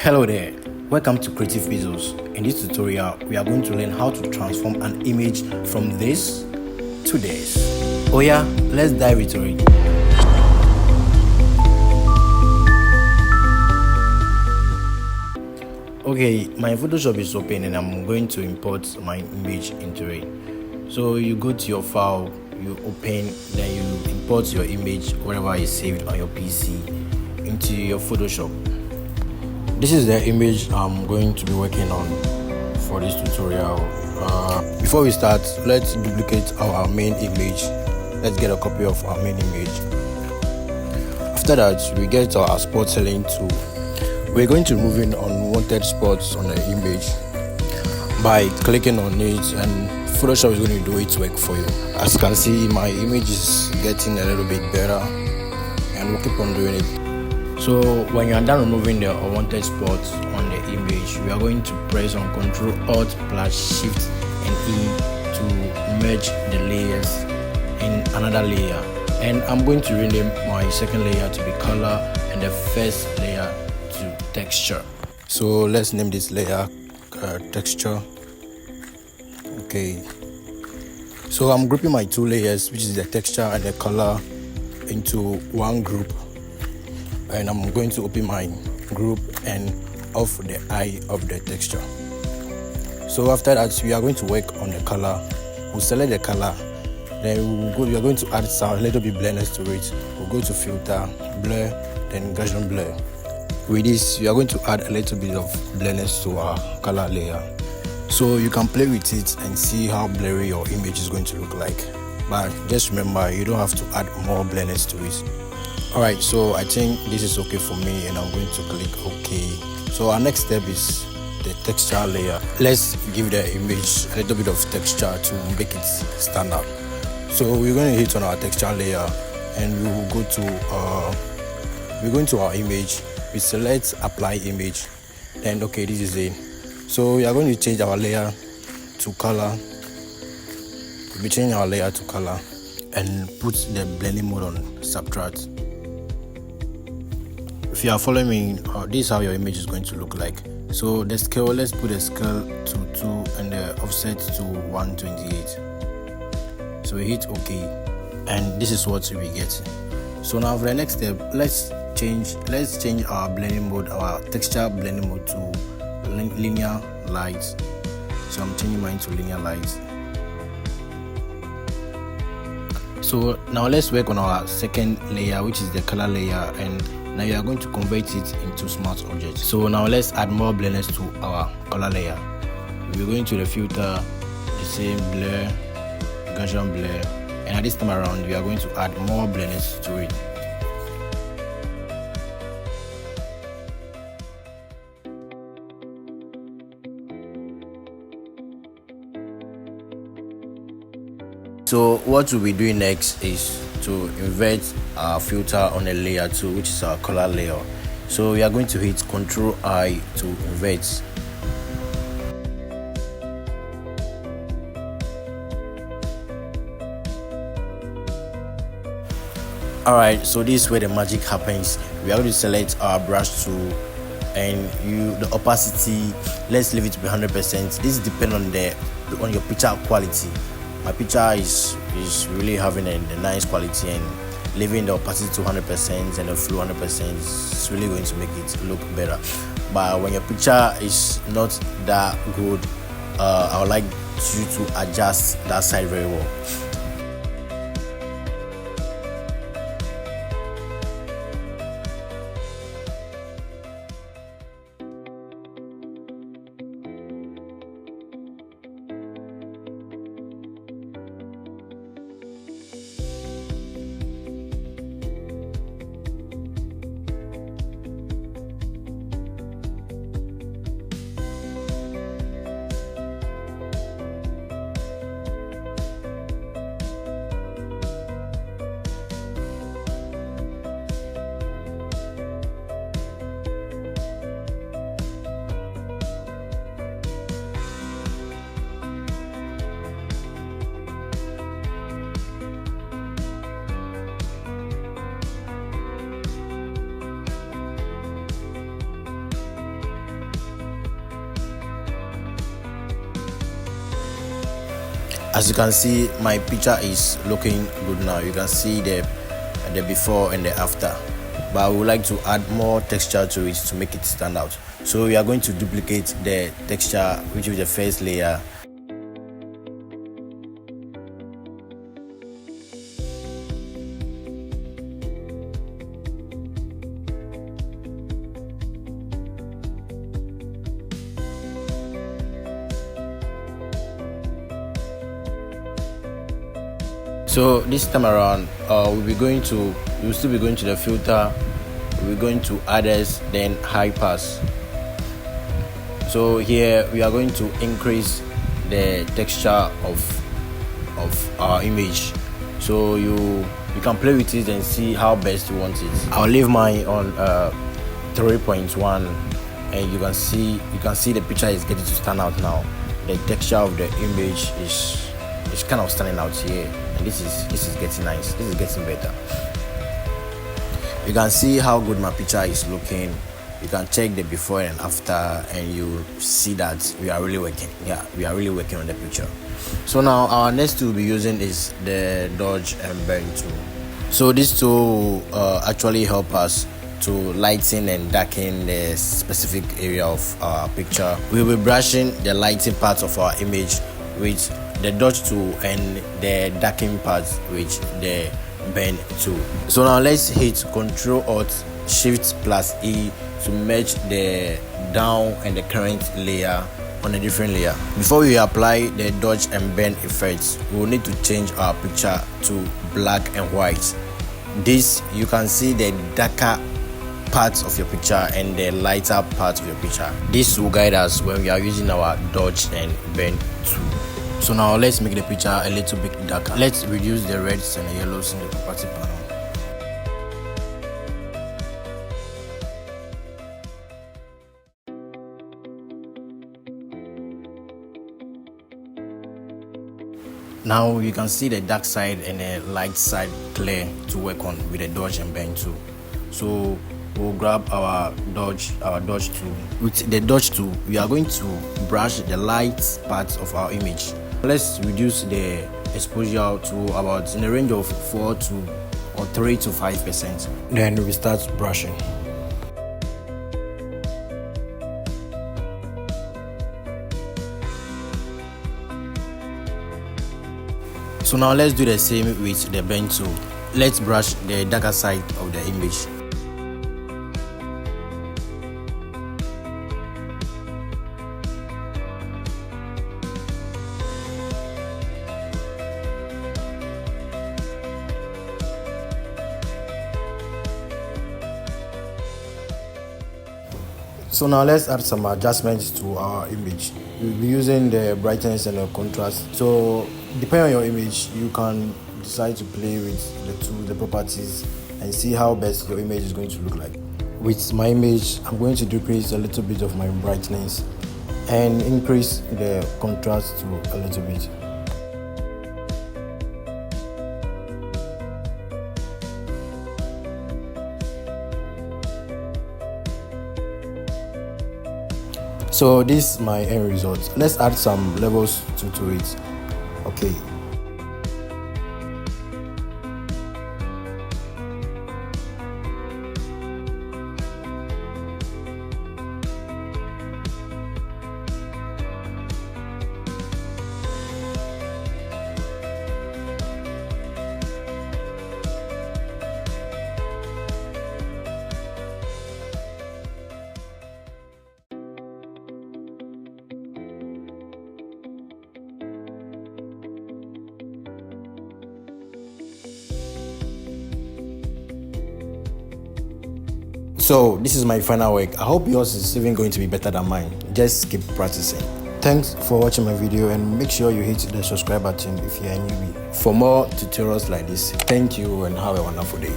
Hello there, welcome to Creative Visuals. In this tutorial, we are going to learn how to transform an image from this to this. Oh yeah, let's dive into it. Okay, my Photoshop is open and I'm going to import my image into it. So you go to your file, you open, then you import your image, whatever is saved on your PC, into your Photoshop. This is the image I'm going to be working on for this tutorial. Before we start, let's duplicate our main image. Let's get a copy of our main image. After that, we get our spot selling tool. We're going to move in unwanted spots on the image by clicking on it, and Photoshop is going to do its work for you. As you can see, my image is getting a little bit better and we'll keep on doing it. So when you are done removing the unwanted spots on the image, we are going to press on Ctrl Alt plus Shift and E to merge the layers in another layer. And I'm going to rename my second layer to be color and the first layer to texture. So let's name this layer texture. Okay. So I'm grouping my two layers, which is the texture and the color, into one group. And I'm going to open my group and off the eye of the texture. So after that, we are going to work on the color. We'll select the color, then we are going to add some a little bit blendness to it. We'll go to filter, blur, then Gaussian blur. With this, we are going to add a little bit of blendness to our color layer. So you can play with it and see how blurry your image is going to look like. But just remember, you don't have to add more blendness to it. Alright, so I think this is okay for me and I'm going to click OK. So our next step is the texture layer. Let's give the image a little bit of texture to make it stand out. So we're going to hit on our texture layer and we will go to our image. We select apply image, then okay, this is it. So we are going to change our layer to color. We change our layer to color and put the blending mode on subtract. If you are following me, this is how your image is going to look like. So the scale, let's put the scale to 2 and the offset to 128. So we hit OK, and this is what we get. So now for the next step, let's change our blending mode, our texture blending mode to linear light. So I'm changing mine to linear light. So now let's work on our second layer, which is the color layer, and now you are going to convert it into smart objects. So now let's add more blendness to our color layer. We're going to the filter, the same blur, Gaussian blur, and at this time around we are going to add more blendness to it. So what we'll be doing next is to invert our filter on a layer 2, which is our color layer. So we are going to hit Ctrl I to invert. Alright, so this is where the magic happens. We are going to select our brush tool and the opacity, let's leave it to be 100%. This depends on your picture quality. My picture is really having a nice quality, and leaving the opacity to 100% and the flow 100% is really going to make it look better. But when your picture is not that good, I would like you to adjust that side very well. As you can see, my picture is looking good now. You can see the before and the after, but I would like to add more texture to it to make it stand out. So we are going to duplicate the texture, which is the first layer. So this time around, we'll still be going to the filter, we're going to others, then high pass. So here we are going to increase the texture of our image. So you can play with it and see how best you want it. I'll leave mine on 3.1, and you can see the picture is getting to stand out now. The texture of the image is kind of standing out here, and this is getting nice. This is getting better. You can see how good my picture is looking. You can check the before and after, and you see that we are really working. Yeah, we are really working on the picture. So now our next tool we'll be using is the dodge and burn tool. So this tool actually help us to lighten and darken the specific area of our picture. We will be brushing the lighting part of our image with the dodge tool and the darkening part with the burn tool. So now let's hit Ctrl Alt Shift plus E to merge the down and the current layer on a different layer. Before we apply the dodge and burn effects, we will need to change our picture to black and white. This, you can see the darker parts of your picture and the lighter parts of your picture. This will guide us when we are using our dodge and burn tool. So now let's make the picture a little bit darker. Let's reduce the reds and the yellows in the property panel. Now you can see the dark side and the light side clear to work on with the dodge and burn tool. So we'll grab our dodge tool. With the dodge tool, we are going to brush the light parts of our image. Let's reduce the exposure to about in the range of 3 to 5%. Then we start brushing. So now let's do the same with the burn tool. Let's brush the darker side of the image. So now let's add some adjustments to our image. We'll be using the brightness and the contrast. So depending on your image, you can decide to play with the tools, the properties, and see how best your image is going to look like. With my image, I'm going to decrease a little bit of my brightness and increase the contrast to a little bit. So this is my end result. Let's add some levels to it. Okay. So this is my final work. I hope yours is even going to be better than mine. Just keep practicing. Thanks for watching my video, and make sure you hit the subscribe button if you're a newbie for more tutorials like this. Thank you and have a wonderful day.